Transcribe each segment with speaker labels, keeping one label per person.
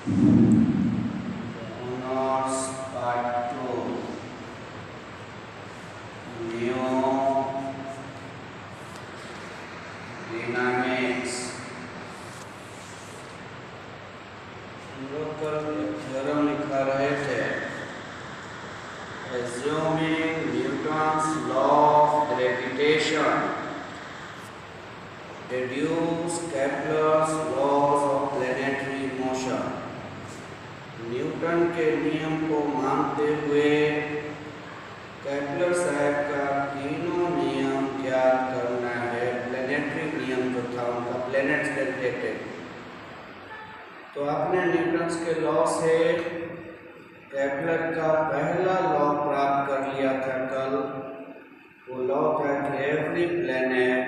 Speaker 1: Honors Part 2 New Dynamics। हम लोग कल एक थ्योरम लिखा रहे थे। Assuming Newton's law of gravitation, deduce Kepler's laws of planetary motion। Newton के नियम को मानते हुए केपलर साहब का तीनों नियम ज्ञात करना है। प्लैनेटरी नियम जो था उनका प्लैनेट से रिलेटेड। तो आपने न्यूटन के लॉ से केपलर का पहला लॉ प्राप्त कर लिया था कल। वो लॉ था कि every planet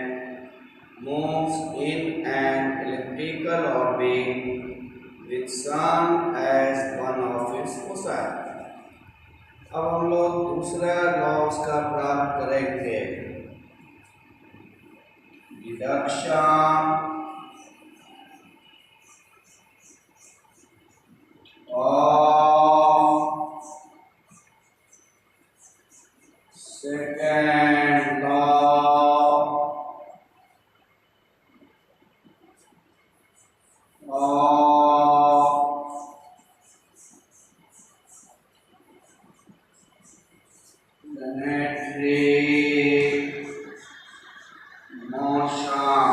Speaker 1: moves in an elliptical orbit with sun as one of its foci। अब हम लोग दूसरा लॉ उसका प्राप्त करेंगे। Deduction of second law planetary motion।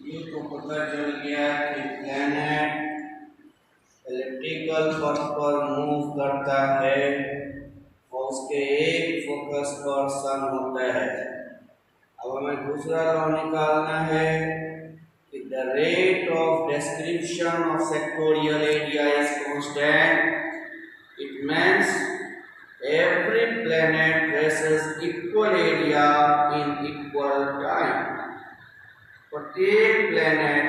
Speaker 1: ये तो पता चल गया कि प्लैनेट इलेक्ट्रिकल पथ पर मूव करता है और उसके एक फोकस पर सन होता है। अब हमें दूसरा लॉ निकालना है कि the rate of description of sectorial area is constant. It means every planet traces equal area in equal time. प्रत्येक प्लैनेट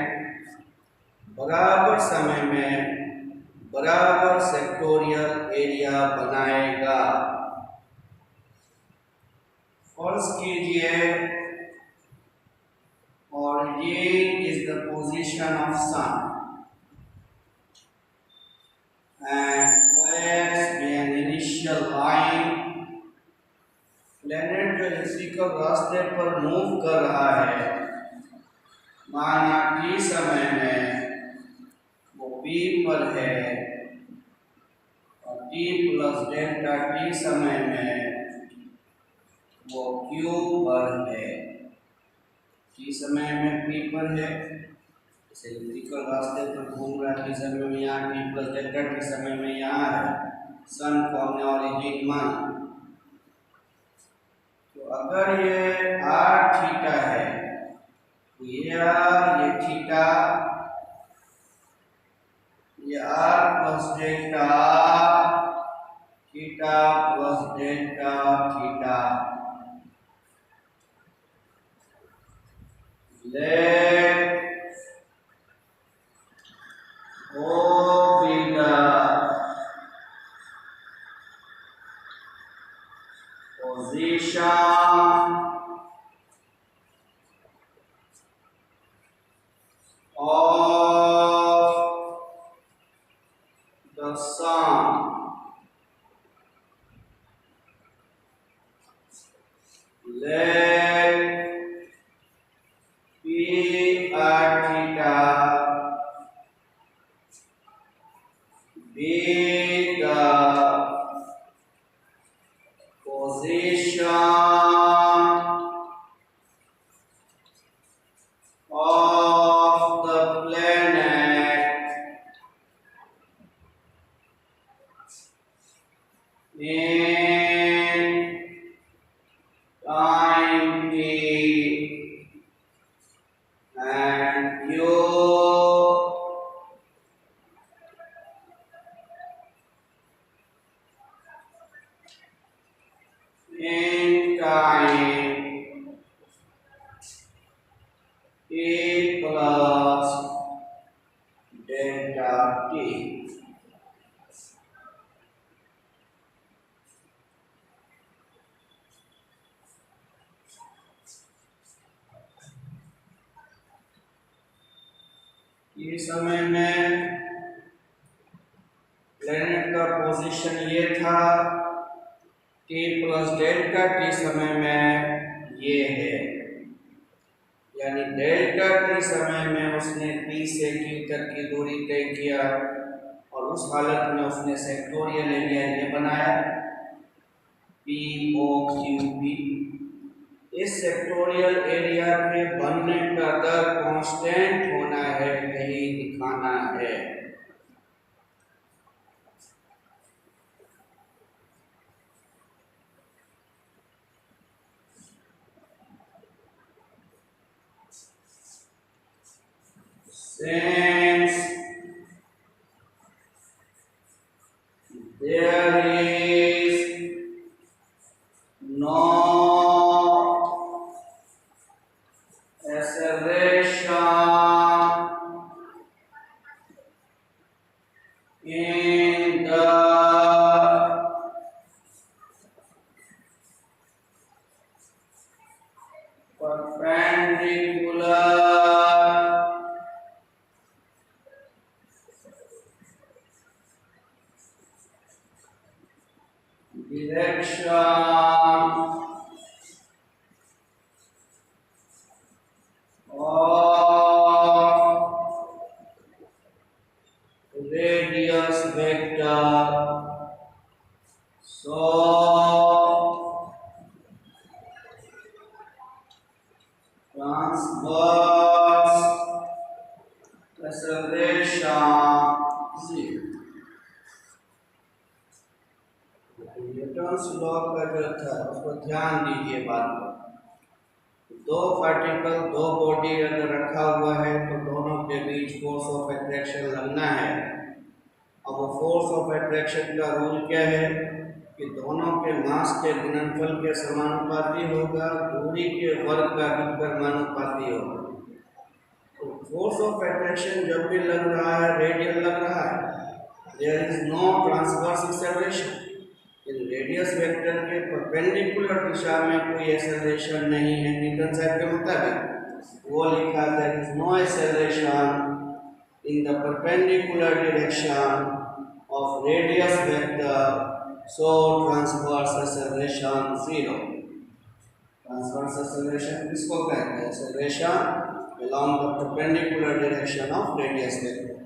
Speaker 1: बराबर समय में बराबर सेक्टोरियल एरिया बनाएगा। फर्ज कीजिए origin is the position of sun and OS be an initial line। Planet जो electrical रास्ते पर मूव कर रहा है, माना t समय में वो p पर है और t प्लस डेल्टा t समय में वो q पर है। t समय में p पर है, इसे इलेक्ट्रिकल रास्ते पर घूम रहा है। t समय में यहाँ t प्लस डेल्टा t समय में यहाँ है। सन को हमने ऑरिजिन माना। तो अगर ये r थीटा है, ये r ये थीटा, ये r plus delta theta plus delta theta. Let O be the position of the sun। Let P r theta be the position of the planet in time t and u in time t plus delta t। T समय में planet का position ये था, T plus delta T समय में ये है, यानी डेल्टा टी समय में उसने टी से टी तक की दूरी तय किया और उस हालत में उसने सेक्टोरियल एरिया ये बनाया पी ओ क्यू पी। इस सेक्टोरियल एरिया के बनने का दर कांस्टेंट होना है, यही दिखाना है। Since there is no acceleration in the perpendicular direction of radius vector, so transverse acceleration zero। Newton's law का जो था उसको ध्यान दीजिए बात पर। दो पार्टिकल दो बॉडी अगर रखा हुआ है तो दोनों के बीच फोर्स ऑफ अट्रैक्शन लगना है। अब वो फोर्स ऑफ अट्रैक्शन का रूल क्या है कि दोनों के मास के गुणनफल के समानुपाती होगा, दूरी के वर्ग का परिमानुपाती होगा। तो फोर्स ऑफ अट्रैक्शन जब भी लग रहा है रेडियल लग रहा है, there is no transverse acceleration. In radius vector के परपेंडिकुलर दिशा में कोई एक्सेलरेशन नहीं है न्यूटन साहब के मुताबिक। वो लिखा there is no acceleration in the perpendicular direction of radius vector, so transverse acceleration zero. Transverse acceleration किसको कहते हैं? Acceleration along the perpendicular direction of radius vector।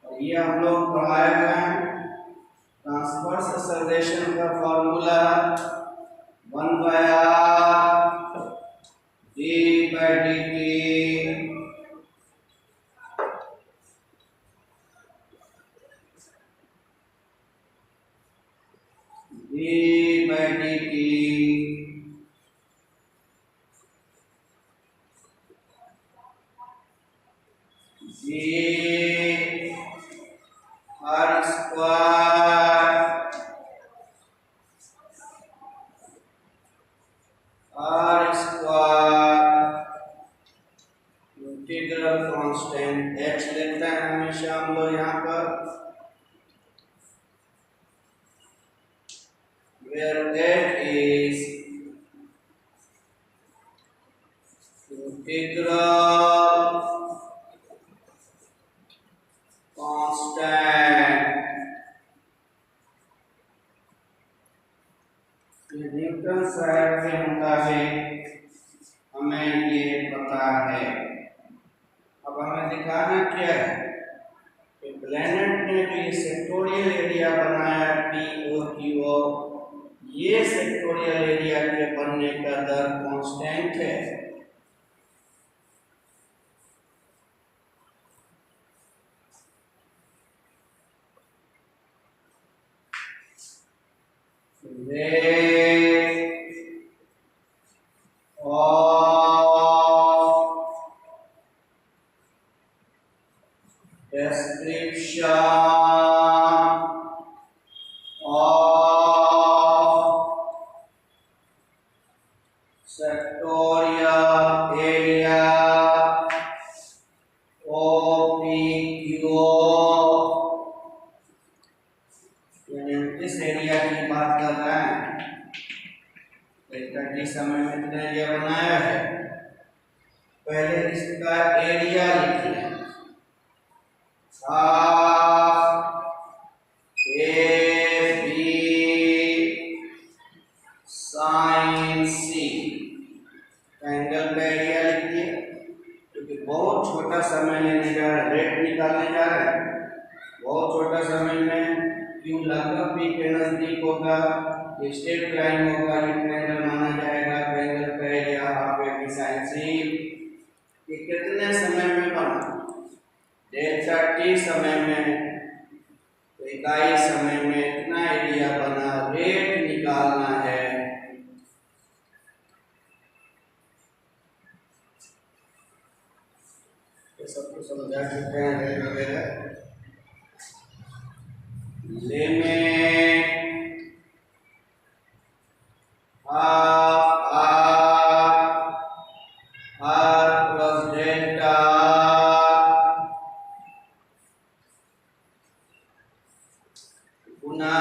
Speaker 1: और ये हम लोग पढ़ाए गए हैं। ट्रांसवर्स एक्सेलरेशन का formula 1/r d by dt d by dt g r square integral constant x लेते हैं हमेशा हम लोग यहाँ पर, where x is integral constant. Newton साहब के मुताबिक हमें ये पता है। अब हमें दिखाना क्या है कि प्लैनेट ने जो ये सेक्टोरियल एरिया बनाया पी और क्यू, ये सेक्टोरियल एरिया के बनने का दर कांस्टेंट है। Sectorial area OPQ, यानी इस एरिया की बात कर रहे हैं। तो समय में कितना एरिया बनाया है, पहले इसका एरिया लिखिए। हाफ ए बी साइन सी का एंगल का एरिया लिख दिया, क्योंकि बहुत छोटा समय लेने जा रहा है, रेट निकालने जा रहा है। बहुत छोटा समय में क्यू लगभग पी के नजदीक होगा, ये स्ट्रेट लाइन होगा, ये ट्रायंगल माना जाएगा। ट्रायंगल का area half a b sine c. ये कितने समय में बना? डेल्टा टी समय में, तो इकाई समय में इतना एरिया बना। रेट निकालना है। ये सबको समझा चुके हैं रेट वगैरह। लिमिट R plus delta गुना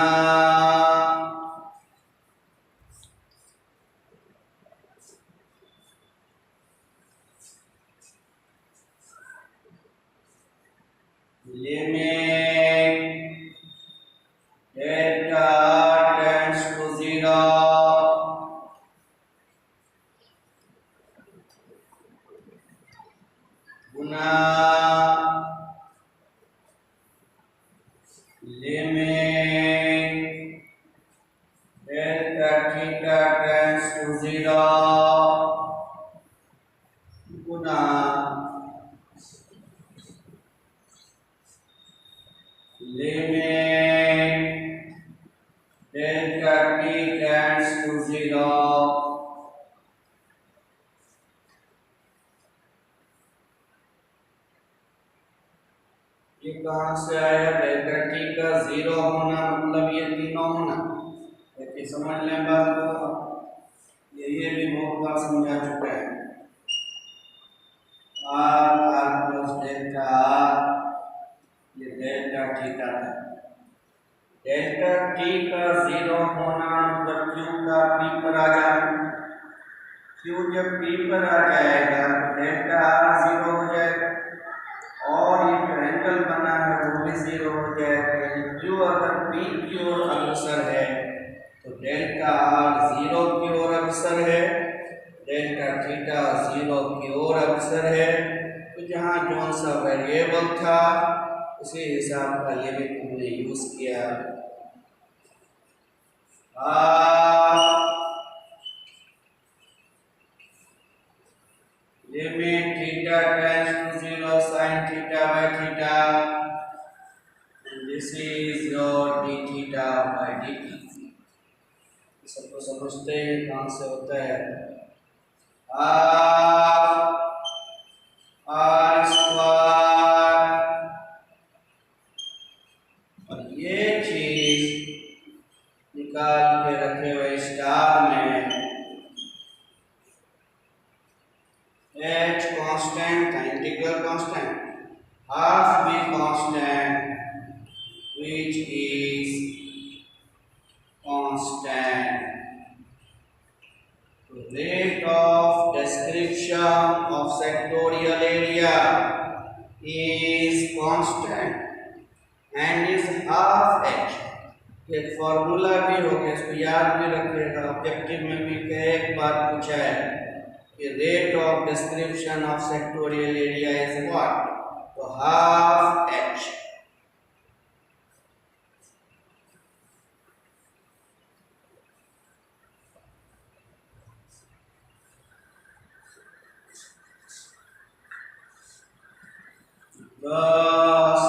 Speaker 1: लिमिट डेल्टा टेंड्स टू 0 गुना limit delta theta tends to 0 गुना limit delta t tends to 0 ये कहाँ से आया? डेल्टा टी का 0 होना मतलब ये तीनों होना। देखिए समझ लें बात को, ये भी बहुत बार समझा चुका है। आर प्लस डेल्टा आर, ये डेल्टा थीटा है। डेल्टा टी का 0 होना मतलब क्यू का पी पर आ जाना। क्यू जब पी पर आ जाएगा तो डेल्टा आर 0 हो जाएगा, और ये ट्रायंगल बना है वो भी 0 हो जाएगा। क्यू अगर पी की ओर अग्रसर है तो डेल्टा आर 0 की ओर अग्रसर है, डेल्टा थीटा 0 की ओर अग्रसर है। तो जहाँ कौन सा वेरिएबल था उसी हिसाब का लिमिट हमने यूज किया। Limit theta tends to 0 sin theta by theta, and this is your d theta by dt। सबको समझते हैं कहाँ से होता है? आर स्क्वायर, और ये चीज निकाल के रखे हुए स्टार में। h कांस्टेंट था, इंटीग्रल कांस्टेंट, हाफ भी constant, which is constant. The rate of description of sectorial area is constant and is half h। एक फॉर्मूला भी हो गया, इसको याद भी रखिएगा। ऑब्जेक्टिव में भी एक बार पूछा है कि rate of description of sectorial area is what, तो हाफ h। दस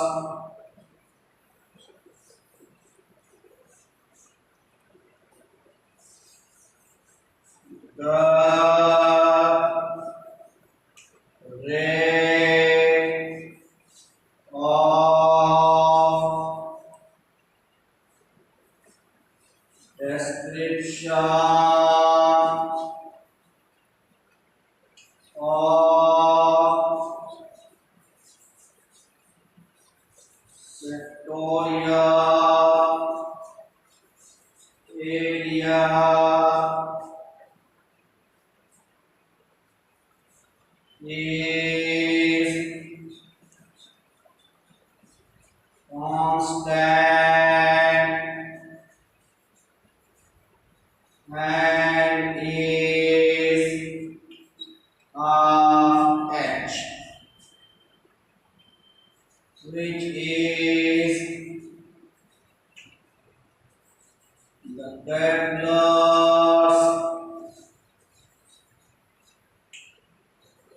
Speaker 1: The Kepler's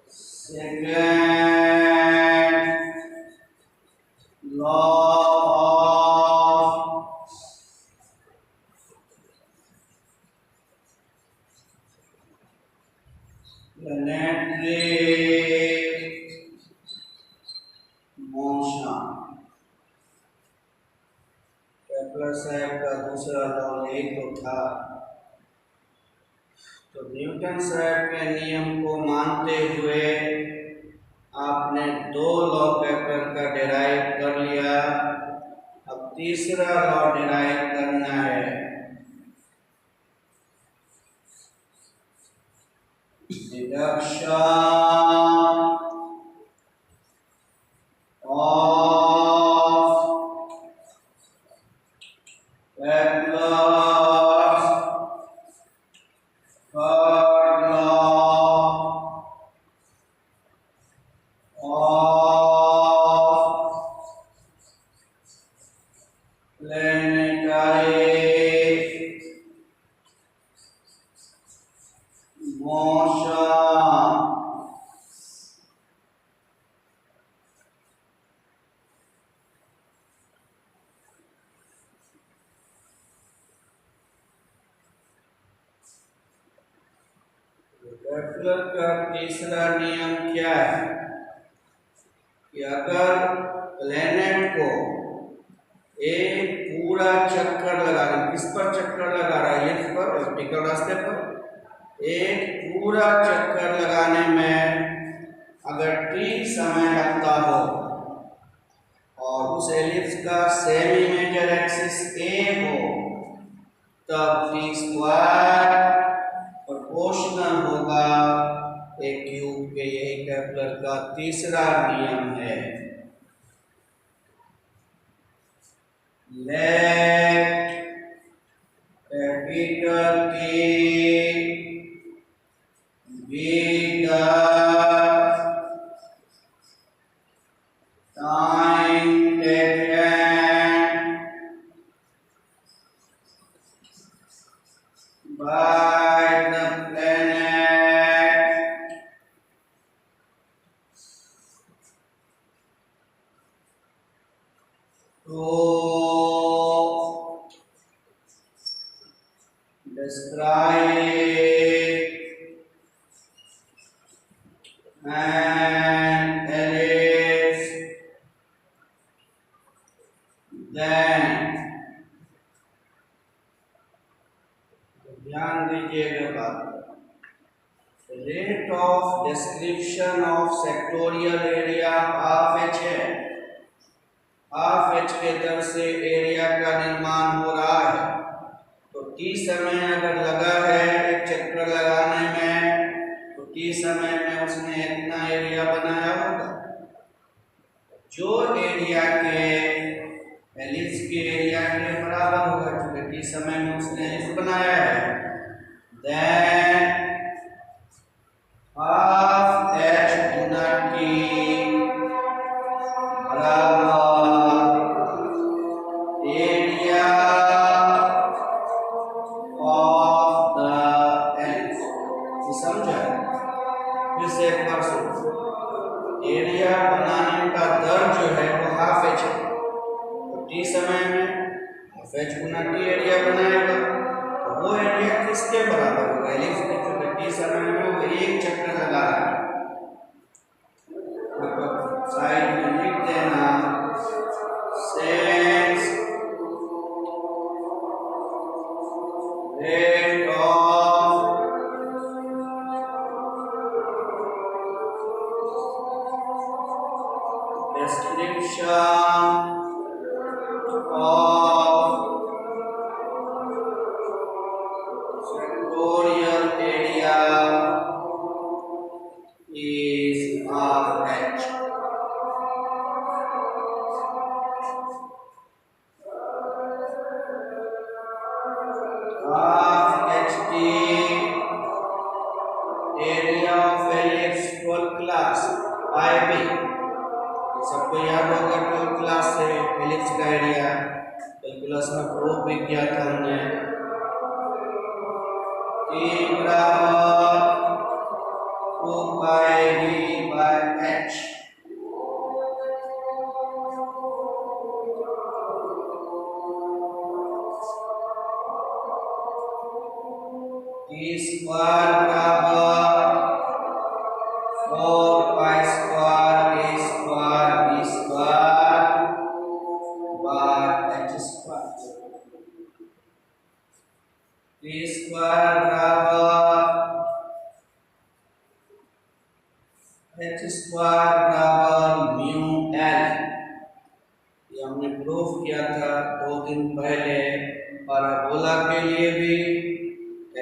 Speaker 1: second law of planetary motion। Kepler साहब का दूसरा लॉ यही तो था। तो न्यूटन साहब के नियम को मानते हुए आपने दो लॉ केपलर का डिराइव कर लिया। अब तीसरा लॉ डिराइव करना है। Deduction of Kepler's third law of planetary motion। Kepler का तीसरा नियम क्या है कि अगर प्लेनेट को एक पूरा चक्कर लगाना, किस पर चक्कर लगा रहा है, इस पर, ऑप्टिकल रास्ते पर, एक पूरा चक्कर लगाने में अगर t समय लगता हो और उस एलिप्स का सेमी मेजर एक्सिस a हो, तब t स्क्वायर प्रोपोर्शनल होगा एक क्यूब के। यही केपलर का तीसरा नियम है। Let capital T be the time taken by the planet to describe an ellipse, then ध्यान दीजिएगा बात। Rate of description of sectorial area half H है। हाफ एच के दर से एरिया का निर्माण हो रहा है। तो टी समय अगर लगा है एक चक्कर लगाने में, तो टी समय में उसने इतना एरिया बनाया होगा जो एरिया के एलिप्स के एरिया के बराबर होगा, क्योंकि टी समय में उसने एलिप्स बनाया है। देन हाफ एच गुना टी बराबर एरिया ऑफ द एलिप्स। समझा? फिर से एक बार सुनो। एरिया बनाने का दर जो है वो हाफ एच है। टी समय में हाफ एच गुना टी एरिया बनाएगा, तो वो एरिया किसके बराबर होगा? एलिप्स के। क्योंकि टी समय में वो एक चक्कर लगा रहा है। साइड में लिख देना since rate of description of sectorial area is half h। half ht area of ellipse 12th class IB। सबको याद होगा 12th क्लास से एलिप्स का एरिया कैलकुलस में प्रूफ भी किया था हमने। T बराबर 2 पाई V by H। T square बराबर 4 pi square A square B square by H square. T square बराबर H स्क्वायर बराबर म्यू L। ये हमने प्रूफ किया था 2 दिन पहले, पैराबोला के लिए भी,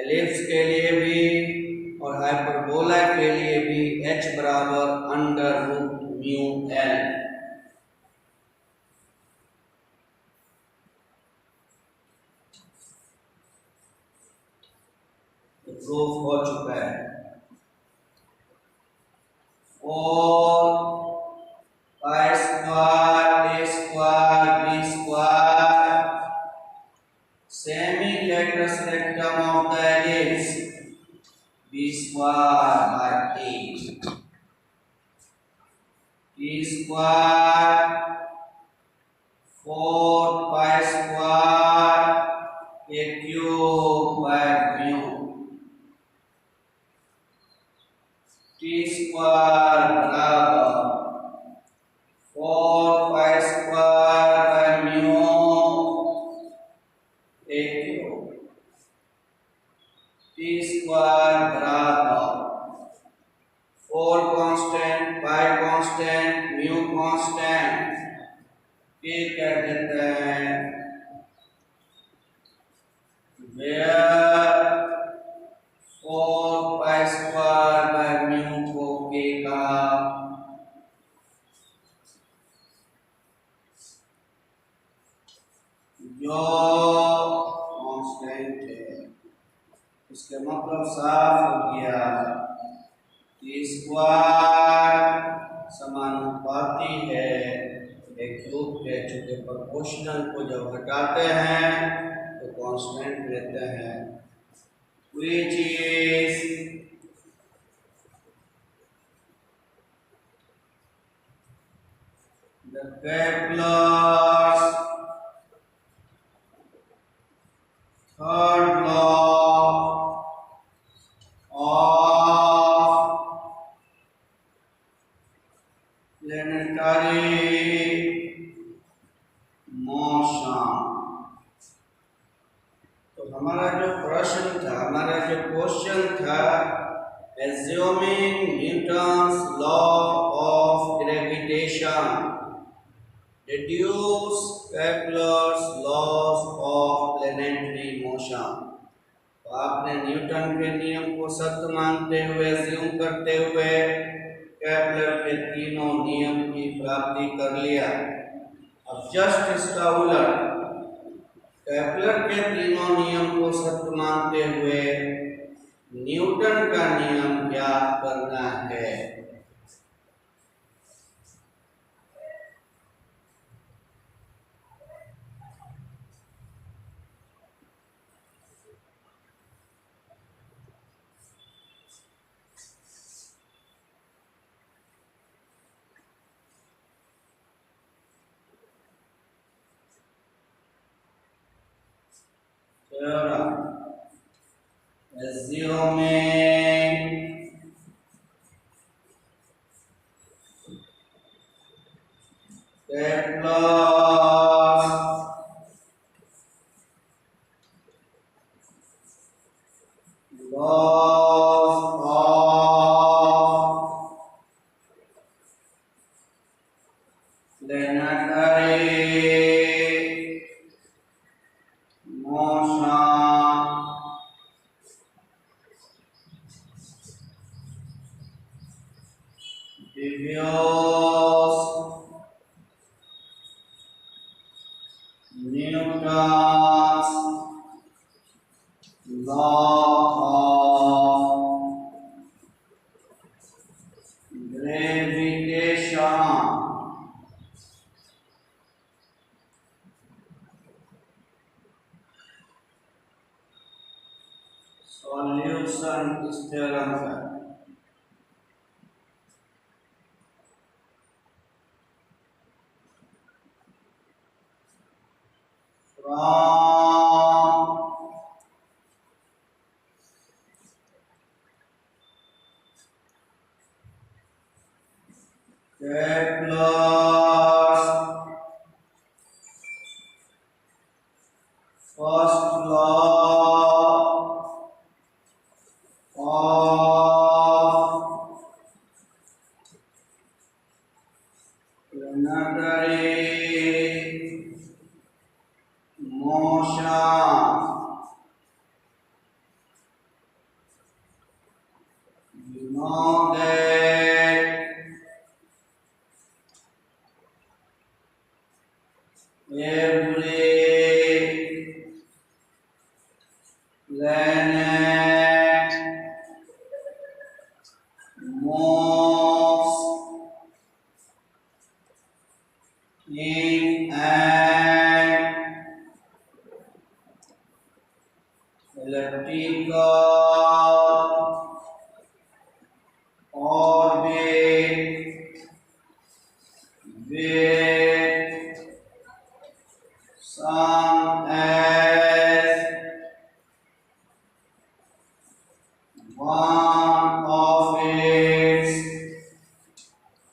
Speaker 1: एलिप्स के लिए भी और हाइपरबोला के लिए भी H बराबर under root mu L। Proof हो चुका है। और pi square A square B square semi latus rectum of the ellipse B square by A। T square 4 pi square A cube by mu. T square बराबर 4 pi square by mu A cube. T square बराबर 4 constant, pi constant, mu constant, K कह देते हैं where 4 pi square by mu को K का जो constant है। इसका मतलब साफ हो गया। T स्क्वायर समानुपाती है एक क्यूब के, चूंकि प्रोपोर्शनल को जब घटाते हैं तो कांस्टेंट लेते हैं, which is the Kepler's third law of planetary motion. तो हमारा जो प्रश्न था, हमारा जो क्वेश्चन था, assuming Newton's law of gravitation deduce Kepler's laws of planetary motion। तो आपने न्यूटन के नियम को सत्य मानते हुए, एज्यूम करते हुए केपलर के तीनों नियम की प्राप्ति कर लिया। अब जस्ट इसका उलट, केपलर के तीनों नियम को सत्य मानते हुए न्यूटन का नियम ज्ञात करना है। Assuming Kepler's laws of planetary motion deduce Newton's law of gravitation solution इस थ्योरम का। Kepler's first law of planetary motion. You know that every planet moves in an elliptical orbit with sun as one of its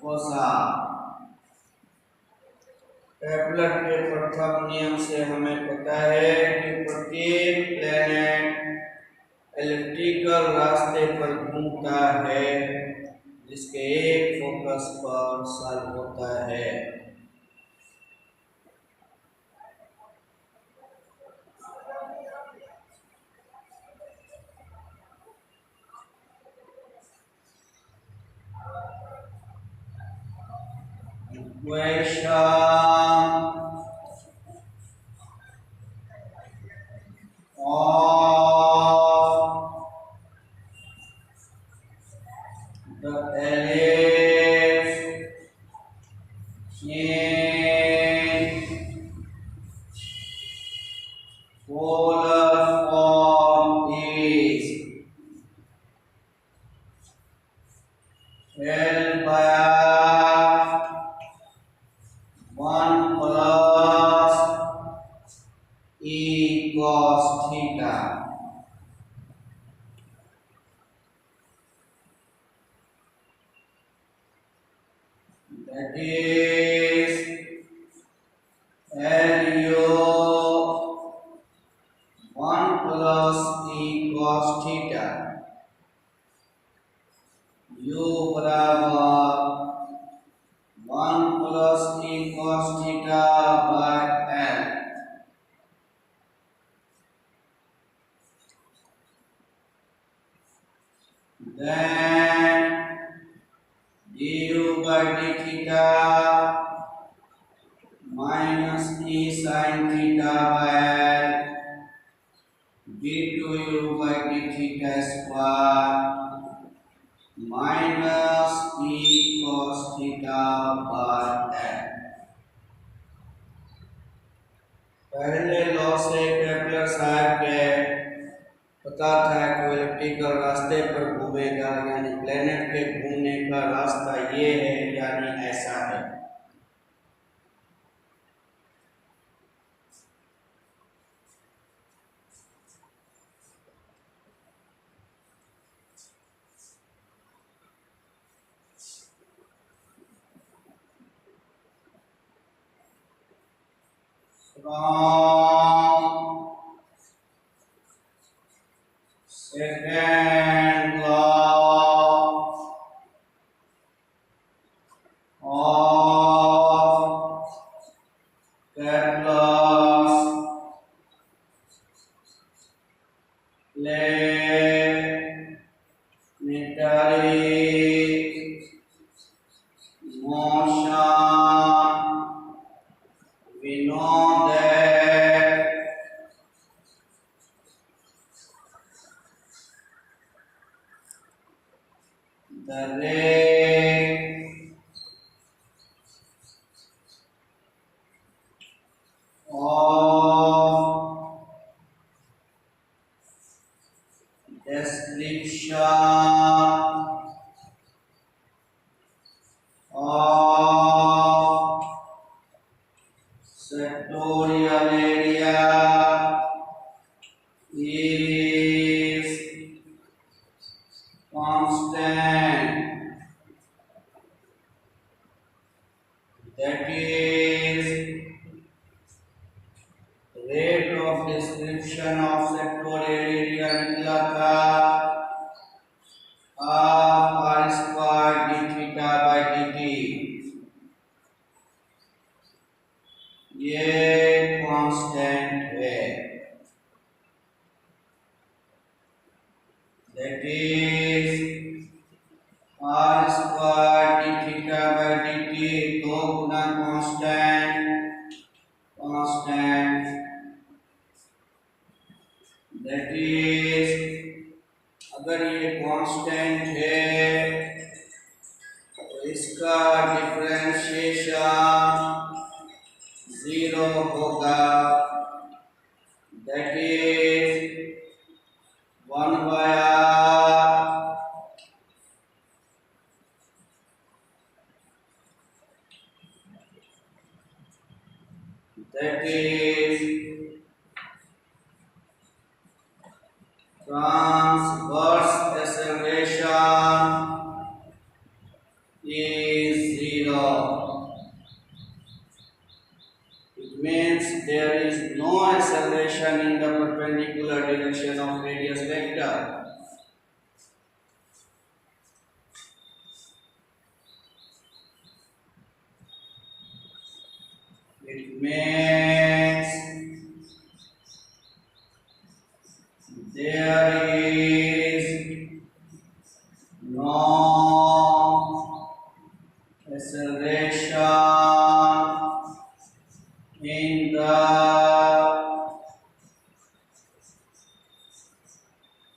Speaker 1: foci। Kepler के प्रथम नियम से हमें पता है कि प्रत्येक प्लैनेट एलिप्टिकल रास्ते पर घूमता है जिसके एक फोकस पर सन होता है। Equation of the ellipse in polar form is L by 1 plus E cos theta। That is LU 1 plus E cos theta। U बराबर 1 plus E cos theta by L। Then du by d theta minus E sin theta by L d2u by d theta square minus E cos theta by L। पहले law से Kepler साहब के पता था कि elliptical रास्ते पर घूमेगा, यानी प्लेनेट के घूमने का रास्ता ये है, यानी ऐसा है। From second law of Kepler's planetary motion, we know that the rate of description of sectorial area निकला था half r square d theta by d t. ये कांस्टेंट है, that is r square d theta by d t 2 गुना constant that is, अगर ये constant है तो इसका डिफरेंशिएशन 0 होगा, that is 1 by r that is transverse acceleration is 0. It means there is no acceleration in the perpendicular direction of radius vector. It means there is no acceleration in the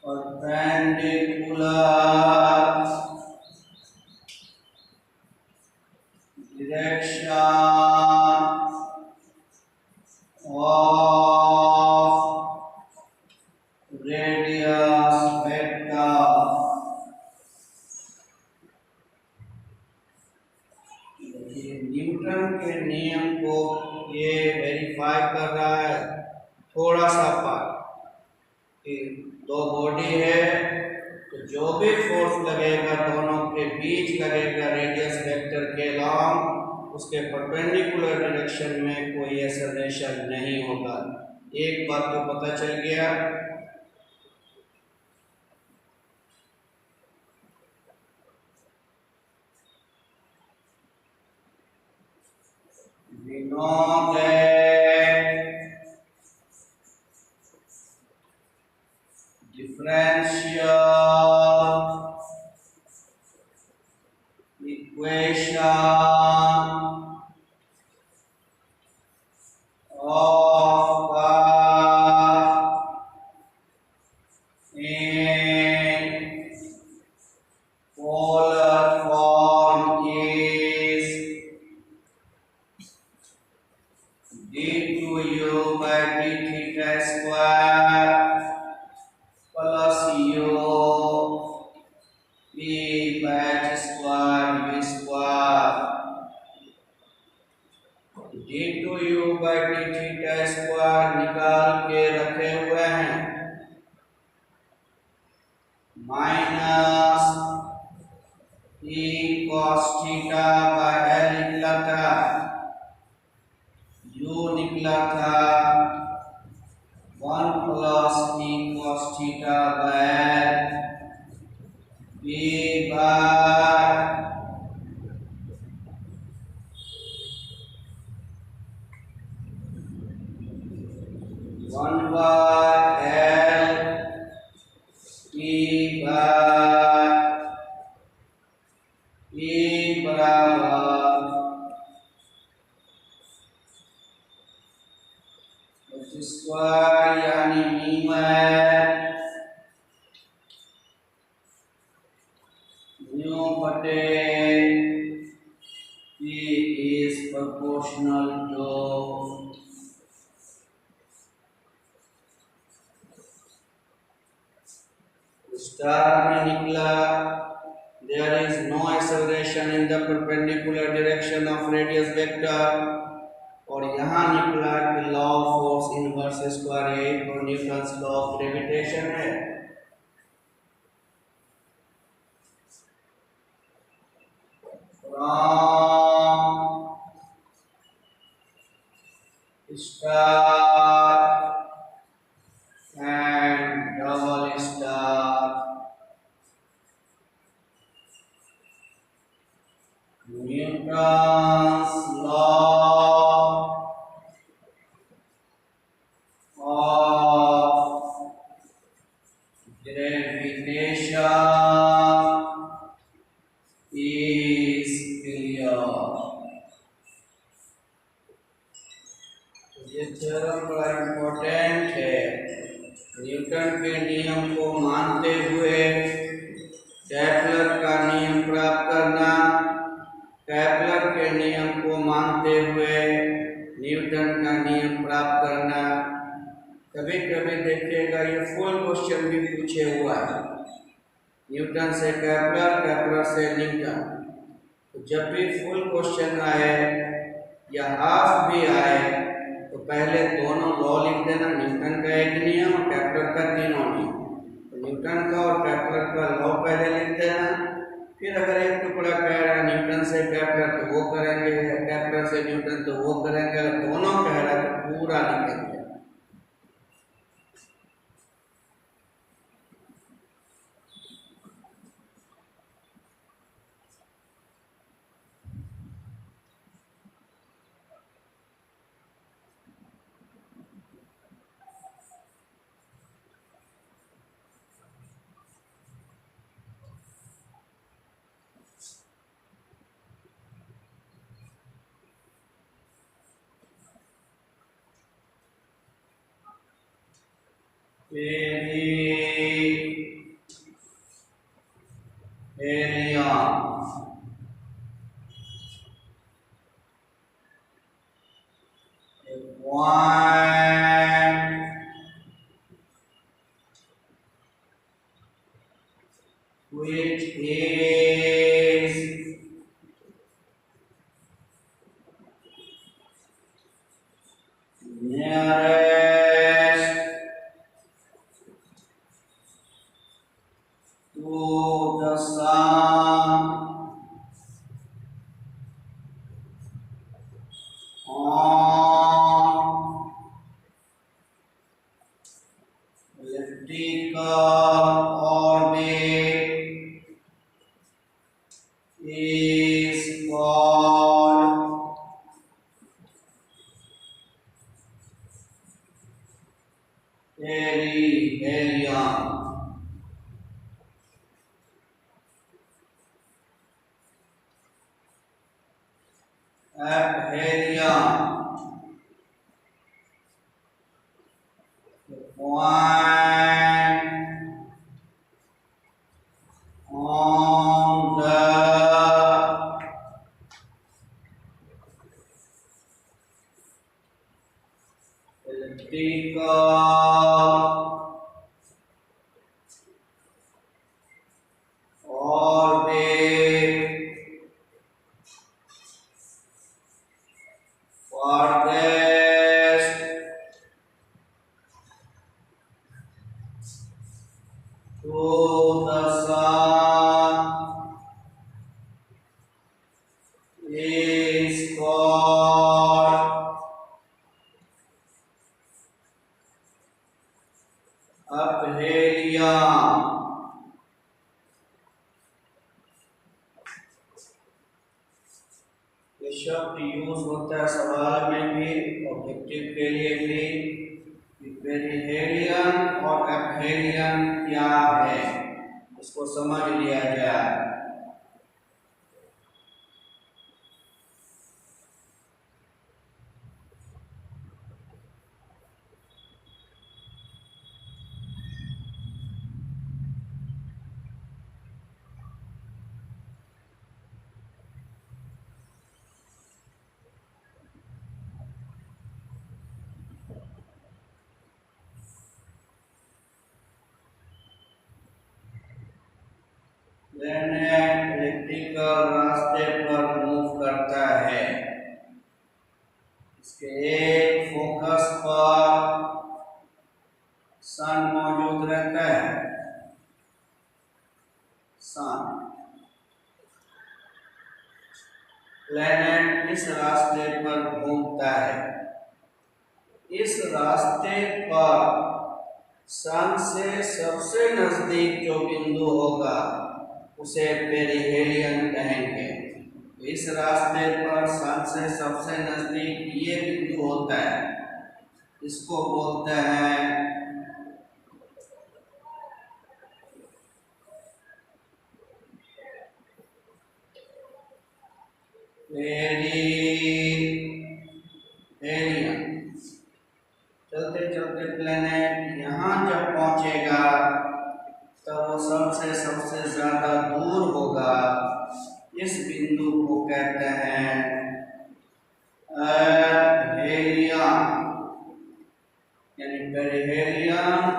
Speaker 1: perpendicular direction of radius vector. Newton के नियम को ये verify कर रहा है, थोड़ा सा part कि दो बॉडी है तो जो भी फोर्स लगेगा दोनों के बीच लगेगा रेडियस वेक्टर के लॉन्ग, उसके परपेंडिकुलर डायरेक्शन में कोई एक्सेलरेशन नहीं होगा। एक बात तो पता चल गया। We know that differential equation of in polar form is d2u by d theta square plus u p by h square v square। d2u by d theta square निकाल के रखे हुए हैं, minus e cos theta by l निकला था, u निकला था 1 plus e cos theta by p by 1 by l p by p बराबर स्क्वायर यानी मीन न्यू बटे p is proportional to star में निकला there is no acceleration in the perpendicular direction of radius vector, और यहाँ निकला कि law of force inverse square ए और न्यूटन्स लॉ ऑफ ग्रेविटेशन है। स्टार कभी कभी देखिएगा ये फुल क्वेश्चन भी पूछे हुआ है, न्यूटन से केपलर, केपलर से न्यूटन। तो जब भी फुल क्वेश्चन आए या हाफ भी आए तो पहले दोनों लॉ लिख देना, न्यूटन का एक नियम और केपलर का तीनों नियम। तो न्यूटन का और केपलर का लॉ पहले लिख देना, फिर अगर एक टुकड़ा कह रहा है न्यूटन से केपलर तो वो करेंगे, केपलर से न्यूटन तो वो करेंगे, अगर दोनों कह रहा है तो पूरा लिखेंगे। Which is nearest to the sun on elliptical orbit is called perihelion. Aphelion. The point on the elliptical orbit farthest to the sun is called aphelion. ये शब्द यूज होता है सवाल में भी, ऑब्जेक्टिव के लिए भी। पेरिहेलियन और एपहेलियन क्या है इसको समझ लिया जाए। प्लैनेट इलेक्ट्रिकल रास्ते पर मूव करता है, इसके एक फोकस पर सन मौजूद रहता है। सन प्लैनेट इस रास्ते पर घूमता है, इस रास्ते पर सन से सबसे नजदीक जो बिंदु होगा उसे पेरिहेलियन कहेंगे। इस रास्ते पर सन से सबसे नजदीक ये बिंदु होता है, इसको बोलते हैं पेरिहेलियन। चलते चलते प्लैनेट यहाँ जब पहुंचेगा तब वो सबसे ज्यादा दूर होगा, इस बिंदु को कहते हैं एपहेलियन, यानी पेरिहेलियन पेरिहेलियम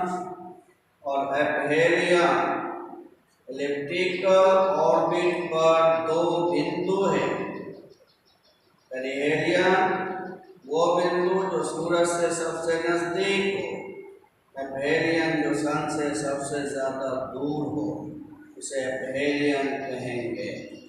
Speaker 1: और एपहेलियम एलिप्टिकल ऑर्बिट पर दो बिंदु है। पेरिहेलियम वो बिंदु जो सूरज से सबसे नजदीक हो, एपहेलियम जो सन से सबसे ज्यादा दूर हो, उसे एपहेलियम कहेंगे।